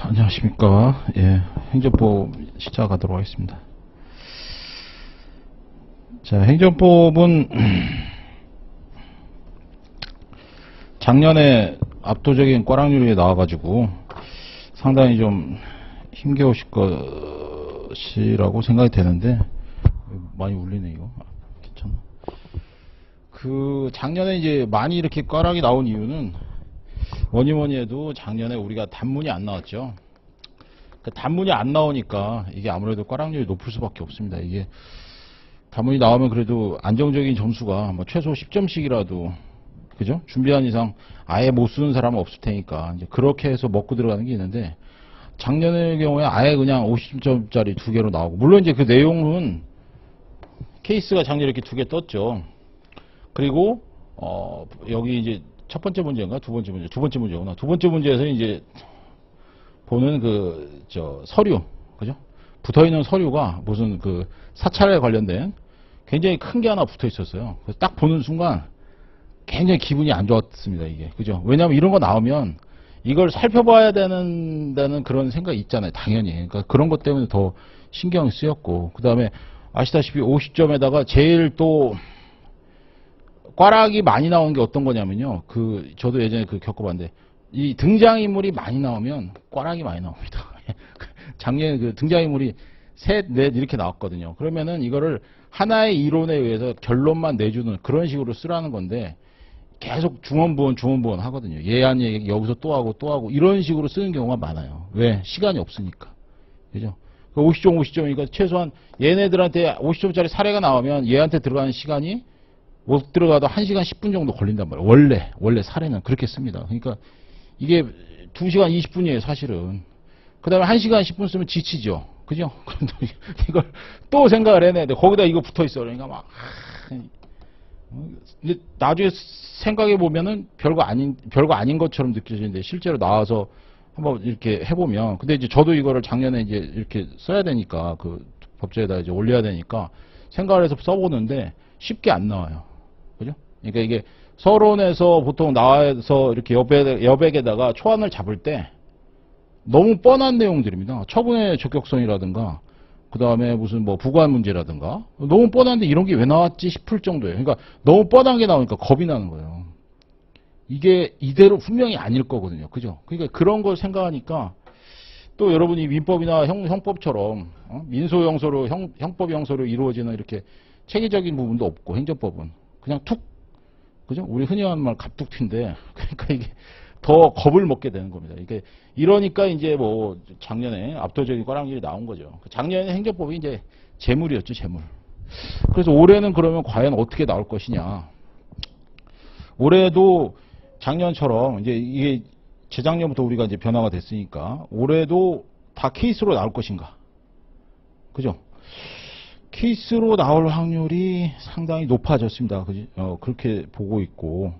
안녕하십니까. 예, 행정법 시작하도록 하겠습니다. 자, 행정법은 작년에 압도적인 꽈락률이 나와가지고 상당히 좀 힘겨우실 것이라고 생각이 되는데, 많이 울리네, 이거. 괜찮아. 작년에 이제 많이 이렇게 꽈락이 나온 이유는 뭐니 해도 작년에 우리가 단문이 안 나왔죠. 그 단문이 안 나오니까 이게 아무래도 꽈락률이 높을 수밖에 없습니다. 이게 단문이 나오면 그래도 안정적인 점수가 뭐 최소 10점씩이라도, 그죠? 준비한 이상 아예 못 쓰는 사람은 없을 테니까 이제 그렇게 해서 먹고 들어가는 게 있는데, 작년의 경우에 아예 그냥 50점짜리 두 개로 나오고, 물론 이제 그 내용은 케이스가 작년에 이렇게 두 개 떴죠. 그리고 여기 이제 첫 번째 문제인가 두 번째 문제구나. 두 번째 문제에서 이제 보는 서류, 그죠? 붙어 있는 서류가 무슨 사찰에 관련된 굉장히 큰 게 하나 붙어 있었어요. 그래서 딱 보는 순간 굉장히 기분이 안 좋았습니다, 이게. 그죠? 왜냐면 이런 거 나오면 이걸 살펴봐야 된다는 그런 생각이 있잖아요, 당연히. 그러니까 그런 것 때문에 더 신경이 쓰였고, 그 다음에 아시다시피 50점에다가 제일 또 꽈락이 많이 나온 게 어떤 거냐면요. 저도 예전에 겪어봤는데, 이 등장인물이 많이 나오면 꽈락이 많이 나옵니다. 작년에 등장인물이 셋, 넷 이렇게 나왔거든요. 그러면은 이거를 하나의 이론에 의해서 결론만 내주는 그런 식으로 쓰라는 건데, 계속 중원부원 하거든요. 얘한 얘기 여기서 또 하고 이런 식으로 쓰는 경우가 많아요. 왜? 시간이 없으니까. 그죠? 50점이니까 최소한 얘네들한테 50점짜리 사례가 나오면 얘한테 들어가는 시간이 못 들어가도 1시간 10분 정도 걸린단 말이에요. 원래 사례는 그렇게 씁니다. 그러니까 이게 2시간 20분이에요, 사실은. 그 다음에 1시간 10분 쓰면 지치죠. 그죠? 이걸 또 생각을 해내야 돼. 거기다 이거 붙어 있어. 그러니까 막, 근데 나중에 생각해 보면은 별거 아닌 것처럼 느껴지는데, 실제로 나와서 한번 이렇게 해보면, 근데 이제 저도 이거를 작년에 이제 이렇게 써야 되니까, 법제에다 이제 올려야 되니까 생각을 해서 써보는데 쉽게 안 나와요. 그죠? 그러니까 이게 서론에서 보통 나와서 이렇게 여백에다가 초안을 잡을 때 너무 뻔한 내용들입니다. 처분의 적격성이라든가, 그 다음에 무슨 부관 문제라든가, 너무 뻔한데 이런 게 왜 나왔지 싶을 정도예요. 그러니까 너무 뻔한 게 나오니까 겁이 나는 거예요. 이게 이대로 분명히 아닐 거거든요. 그죠? 그러니까 그런 걸 생각하니까, 또 여러분이 민법이나 형법처럼 민소 형소로 형법 형소로 이루어지는 이렇게 체계적인 부분도 없고, 행정법은 그냥 툭, 그죠? 우리 흔히 하는 말 갑툭튀인데, 그러니까 이게 더 겁을 먹게 되는 겁니다. 이게 이러니까 이제 작년에 압도적인 꽈락률이 나온 거죠. 작년에 행정법이 이제 재물이었죠, 재물. 그래서 올해는 그러면 과연 어떻게 나올 것이냐. 올해도 작년처럼 이제 이게 재작년부터 우리가 이제 변화가 됐으니까 올해도 다 케이스로 나올 것인가. 그죠? 케이스로 나올 확률이 상당히 높아졌습니다. 그지? 그렇게 보고 있고.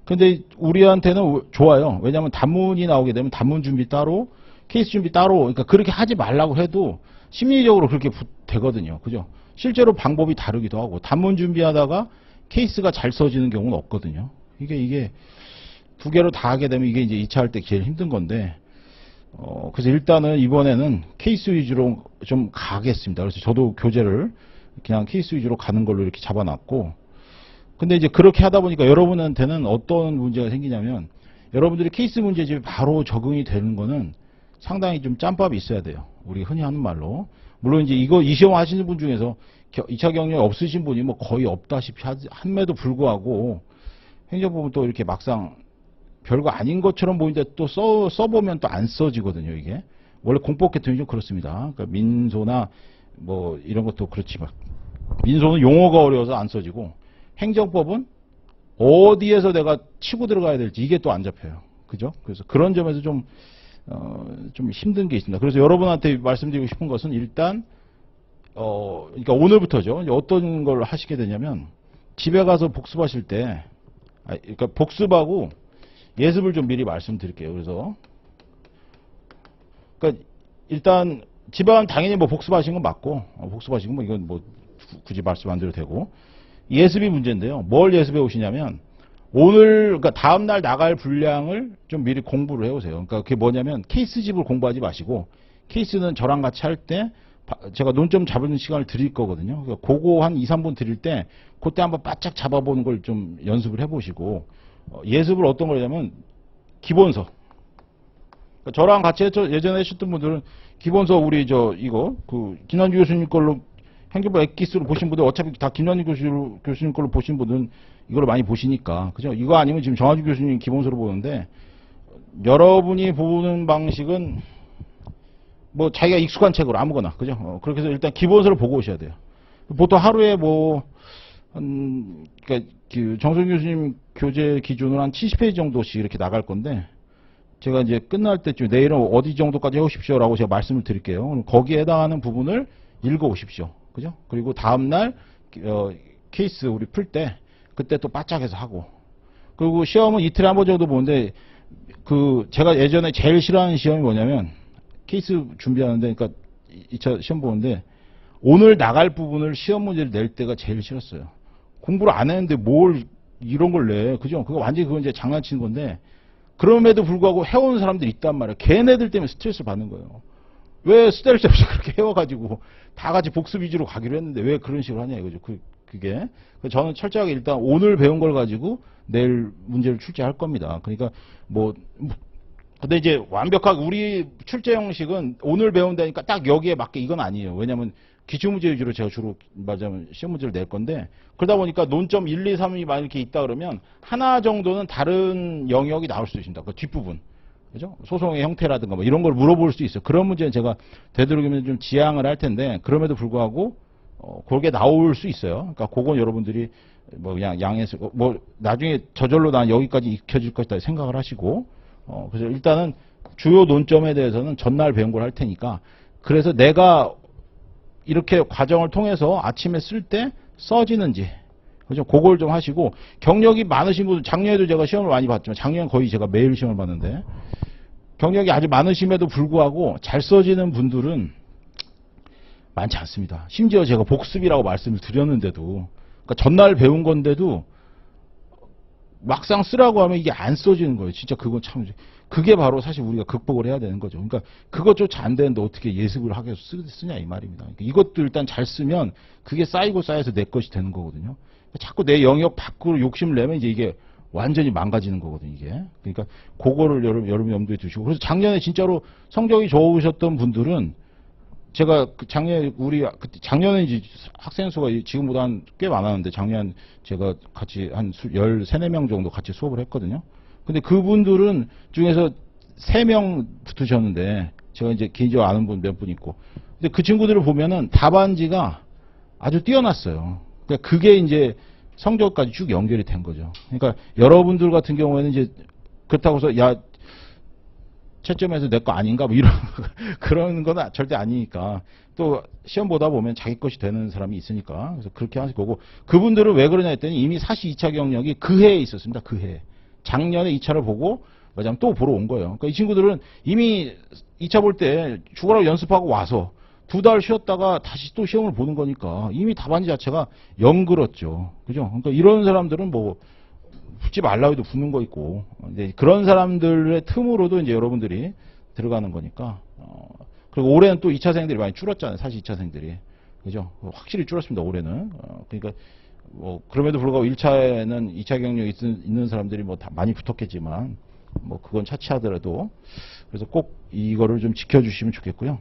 근데 우리한테는 좋아요. 왜냐하면 단문이 나오게 되면 단문 준비 따로, 케이스 준비 따로, 그러니까 그렇게 하지 말라고 해도 심리적으로 그렇게 되거든요. 그죠? 실제로 방법이 다르기도 하고, 단문 준비하다가 케이스가 잘 써지는 경우는 없거든요. 이게 두 개로 다 하게 되면 이게 이제 2차 할 때 제일 힘든 건데, 그래서 일단은 이번에는 케이스 위주로 좀 가겠습니다. 그래서 저도 교재를 그냥 케이스 위주로 가는 걸로 이렇게 잡아놨고, 근데 이제 그렇게 하다 보니까 여러분한테는 어떤 문제가 생기냐면, 여러분들이 케이스 문제집에 바로 적응이 되는 거는 상당히 좀 짬밥이 있어야 돼요. 우리 흔히 하는 말로. 물론 이제 이 시험 하시는 분 중에서 2차 경력이 없으신 분이 거의 없다시피 한매도 불구하고, 행정법은 또 이렇게 막상 별거 아닌 것처럼 보이는데 또 써보면 또 안 써지거든요, 이게. 원래 공법 계통이 좀 그렇습니다. 그러니까 민소나 이런 것도 그렇지만, 민소는 용어가 어려워서 안 써지고, 행정법은 어디에서 내가 치고 들어가야 될지 이게 또 안 잡혀요. 그죠? 그래서 그런 점에서 좀 힘든 게 있습니다. 그래서 여러분한테 말씀드리고 싶은 것은 일단, 그러니까 오늘부터죠. 이제 어떤 걸 하시게 되냐면, 집에 가서 복습하실 때, 그러니까 복습하고 예습을 좀 미리 말씀드릴게요. 그래서, 그러니까 일단 집에 가면 당연히 복습하신 건 맞고, 복습하신 건 이건 굳이 말씀 안 드려도 되고, 예습이 문제인데요. 뭘 예습해 오시냐면, 오늘, 그러니까 다음날 나갈 분량을 좀 미리 공부를 해오세요. 그러니까 그게 뭐냐면 케이스집을 공부하지 마시고 케이스는 저랑 같이 할 때 제가 논점 잡는 시간을 드릴 거거든요. 그러니까 그거 한 2, 3분 드릴 때 그때 한번 바짝 잡아보는 걸 좀 연습을 해보시고 예습을 어떤 거냐면 기본서. 그러니까 저랑 같이 예전에 하셨던 분들은 기본서 우리 이거 김남주 교수님 걸로 행정부 엑기스로 보신 분들 어차피 다 김남주 교수님 걸로 보신 분들은 이걸 많이 보시니까 그죠? 이거 아니면 지금 정하주 교수님 기본서로 보는데 여러분이 보는 방식은 뭐 자기가 익숙한 책으로 아무거나 그죠? 그렇게 해서 일단 기본서를 보고 오셔야 돼요. 보통 하루에 그러니까 정선 교수님 교재 기준으로 한 70페이지 정도씩 이렇게 나갈 건데 제가 이제 끝날 때쯤 내일은 어디 정도까지 해오십시오라고 제가 말씀을 드릴게요. 그럼 거기에 해당하는 부분을 읽어오십시오. 그죠? 그리고 다음날 케이스 우리 풀 때 그때 또 바짝해서 하고 그리고 시험은 이틀에 한 번 정도 보는데 제가 예전에 제일 싫어하는 시험이 뭐냐면 케이스 준비하는데 그러니까 2차 시험 보는데 오늘 나갈 부분을 시험 문제를 낼 때가 제일 싫었어요. 공부를 안 했는데 뭘 이런 걸 내. 그죠? 그거 완전히 그건 이제 장난치는 건데 그럼에도 불구하고 해오는 사람들이 있단 말이에요. 걔네들 때문에 스트레스를 받는 거예요. 왜 쓸데없이 그렇게 해와가지고 다 같이 복습 위주로 가기로 했는데 왜 그런 식으로 하냐 이거죠. 그게. 저는 철저하게 일단 오늘 배운 걸 가지고 내일 문제를 출제할 겁니다. 그러니까 근데 이제 완벽하게 우리 출제 형식은 오늘 배운다니까 딱 여기에 맞게 이건 아니에요. 왜냐면 기출문제 위주로 제가 주로 말하자면 시험 문제를 낼 건데 그러다 보니까 논점 1, 2, 3이 막 이렇게 있다 그러면 하나 정도는 다른 영역이 나올 수 있습니다. 그 뒷부분. 그죠? 소송의 형태라든가 뭐 이런 걸 물어볼 수 있어요. 그런 문제는 제가 되도록이면 좀 지양을 할 텐데 그럼에도 불구하고 그게 나올 수 있어요. 그러니까 그건 여러분들이 뭐 그냥 양해서 뭐 나중에 저절로 난 여기까지 익혀질 것이다 생각을 하시고 그래서 일단은 주요 논점에 대해서는 전날 배운 걸 할 테니까 그래서 내가 이렇게 과정을 통해서 아침에 쓸 때 써지는지 그죠? 그걸 좀 하시고 경력이 많으신 분들 작년에도 제가 시험을 많이 봤지만 작년 거의 제가 매일 시험을 봤는데 경력이 아주 많으심에도 불구하고 잘 써지는 분들은 많지 않습니다. 심지어 제가 복습이라고 말씀을 드렸는데도 그러니까 전날 배운 건데도 막상 쓰라고 하면 이게 안 써지는 거예요. 진짜 그건 참 그게 바로 사실 우리가 극복을 해야 되는 거죠. 그러니까 그것조차 안 되는데 어떻게 예습을 하게 쓰냐 이 말입니다. 그러니까 이것도 일단 잘 쓰면 그게 쌓이고 쌓여서 내 것이 되는 거거든요. 자꾸 내 영역 밖으로 욕심을 내면 이제 이게 완전히 망가지는 거거든요. 이게 그러니까 그거를 여러분 염두에 두시고 그래서 작년에 진짜로 성적이 좋으셨던 분들은 제가 작년에 작년에 이제 학생 수가 지금보다 꽤 많았는데 작년 제가 같이 한 13, 14명 정도 같이 수업을 했거든요. 근데 그분들은 중에서 3명 붙으셨는데 제가 이제 개인적으로 아는 분 몇 분 있고 근데 그 친구들을 보면은 답안지가 아주 뛰어났어요. 그러니까 그게 이제 성적까지 쭉 연결이 된 거죠. 그러니까 여러분들 같은 경우에는 이제 그렇다고 해서 야 채점에서 내 거 아닌가 뭐 이런 그런 건 절대 아니니까 또 시험 보다 보면 자기 것이 되는 사람이 있으니까 그래서 그렇게 하실 거고 그분들은 왜 그러냐 했더니 이미 사실 2차 경력이 그 해에 있었습니다. 그 해. 작년에 2차를 보고 맞아요. 또 보러 온 거예요. 그러니까 이 친구들은 이미 2차 볼 때 죽으라고 연습하고 와서 2달 쉬었다가 다시 또 시험을 보는 거니까 이미 답안지 자체가 연그렀죠. 그죠? 그러니까 이런 사람들은 뭐 붙지 말라고 해도 붙는 거 있고 이제 그런 사람들의 틈으로도 이제 여러분들이 들어가는 거니까 그리고 올해는 또 2차생들이 많이 줄었잖아요. 사실 2차생들이 그죠? 확실히 줄었습니다. 올해는 그러니까 뭐 그럼에도 불구하고 1차에는 2차 경력 있는 사람들이 뭐 다 많이 붙었겠지만 뭐 그건 차치하더라도 그래서 꼭 이거를 좀 지켜주시면 좋겠고요.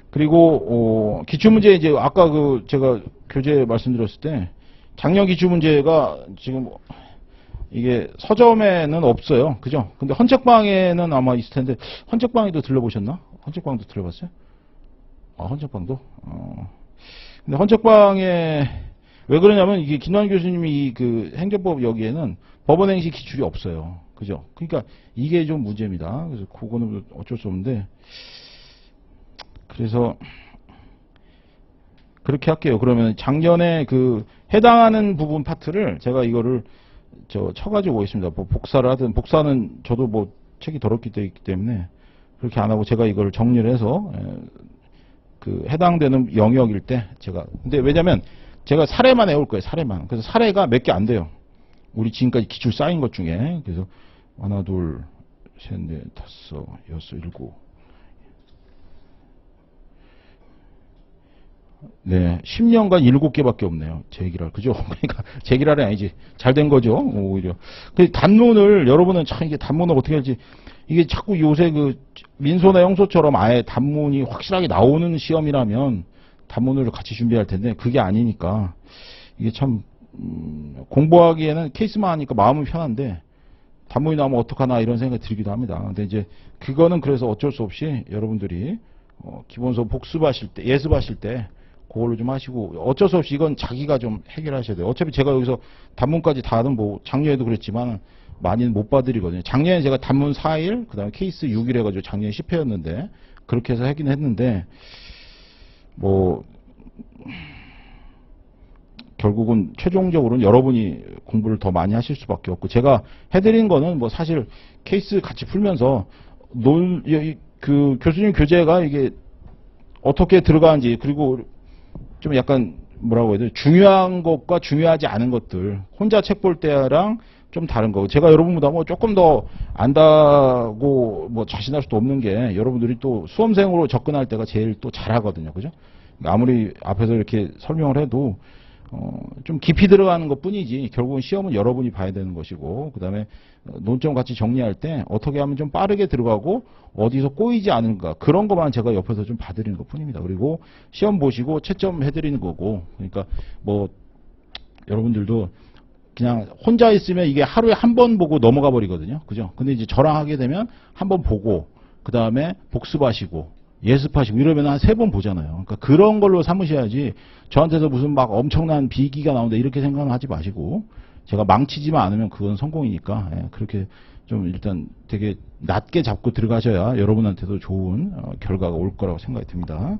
그리고 기출문제 이제 아까 제가 교재 말씀드렸을 때 작년 기출문제가 지금 이게 서점에는 없어요. 그죠? 근데 헌책방에는 아마 있을 텐데 헌책방에도 들러보셨나? 헌책방도 들어봤어요? 헌책방도? 근데 헌책방에 왜 그러냐면 이게 김남주 교수님이 그 행정법 여기에는 법원행시 기출이 없어요. 그죠? 그러니까 이게 좀 문제입니다. 그래서 그거는 어쩔 수 없는데 그래서 그렇게 할게요. 그러면 작년에 해당하는 부분 파트를 제가 이거를 쳐가지고 오겠습니다. 뭐 복사를 하든 복사는 저도 뭐 책이 더럽기 때문에 그렇게 안 하고 제가 이걸 정리를 해서 해당되는 영역일 때 제가 근데 왜냐면 제가 사례만 해올 거예요. 사례만. 그래서 사례가 몇 개 안 돼요. 우리 지금까지 기출 쌓인 것 중에. 그래서 하나, 둘, 셋, 넷, 다섯, 여섯, 일곱. 네, 10년간 7개밖에 없네요. 제기랄. 그죠? 그러니까 제기랄이 아니지. 잘 된 거죠. 오히려. 그 단문을 여러분은 참 이게 단문을 어떻게 할지 이게 자꾸 요새 그 민소나 형소처럼 아예 단문이 확실하게 나오는 시험이라면 단문을 같이 준비할 텐데 그게 아니니까 이게 참 공부하기에는 케이스만 하니까 마음은 편한데 단문이 나오면 어떡하나 이런 생각이 들기도 합니다. 근데 이제 그거는 그래서 어쩔 수 없이 여러분들이 기본서 복습하실 때, 예습하실 때 그걸로 좀 하시고 어쩔 수 없이 이건 자기가 좀 해결하셔야 돼요. 어차피 제가 여기서 단문까지 다는 뭐 작년에도 그랬지만 많이는 못 봐드리거든요. 작년에 제가 단문 4일, 그 다음에 케이스 6일 해가지고 작년에 10회였는데 그렇게 해서 하긴 했는데 뭐 결국은 최종적으로는 여러분이 공부를 더 많이 하실 수밖에 없고 제가 해드린 거는 뭐 사실 케이스 같이 풀면서 그 교수님 교재가 이게 어떻게 들어가는지 그리고 좀 약간 뭐라고 해야 되나 중요한 것과 중요하지 않은 것들 혼자 책 볼 때랑 좀 다른 거. 제가 여러분보다 뭐 조금 더 안다고 뭐 자신할 수도 없는 게 여러분들이 또 수험생으로 접근할 때가 제일 또 잘하거든요. 그죠? 아무리 앞에서 이렇게 설명을 해도 좀 깊이 들어가는 것 뿐이지 결국은 시험은 여러분이 봐야 되는 것이고 그 다음에 논점 같이 정리할 때 어떻게 하면 좀 빠르게 들어가고 어디서 꼬이지 않은가 그런 것만 제가 옆에서 좀 봐드리는 것 뿐입니다. 그리고 시험 보시고 채점 해드리는 거고 그러니까 뭐 여러분들도 그냥 혼자 있으면 이게 하루에 한 번 보고 넘어가 버리거든요. 그죠? 근데 이제 저랑 하게 되면 한 번 보고 그 다음에 복습하시고 예습하시고 이러면 한 3번 보잖아요. 그러니까 그런 걸로 삼으셔야지 저한테서 무슨 막 엄청난 비기가 나온다 이렇게 생각은 하지 마시고 제가 망치지만 않으면 그건 성공이니까 그렇게 좀 일단 되게 낮게 잡고 들어가셔야 여러분한테도 좋은 결과가 올 거라고 생각이 듭니다.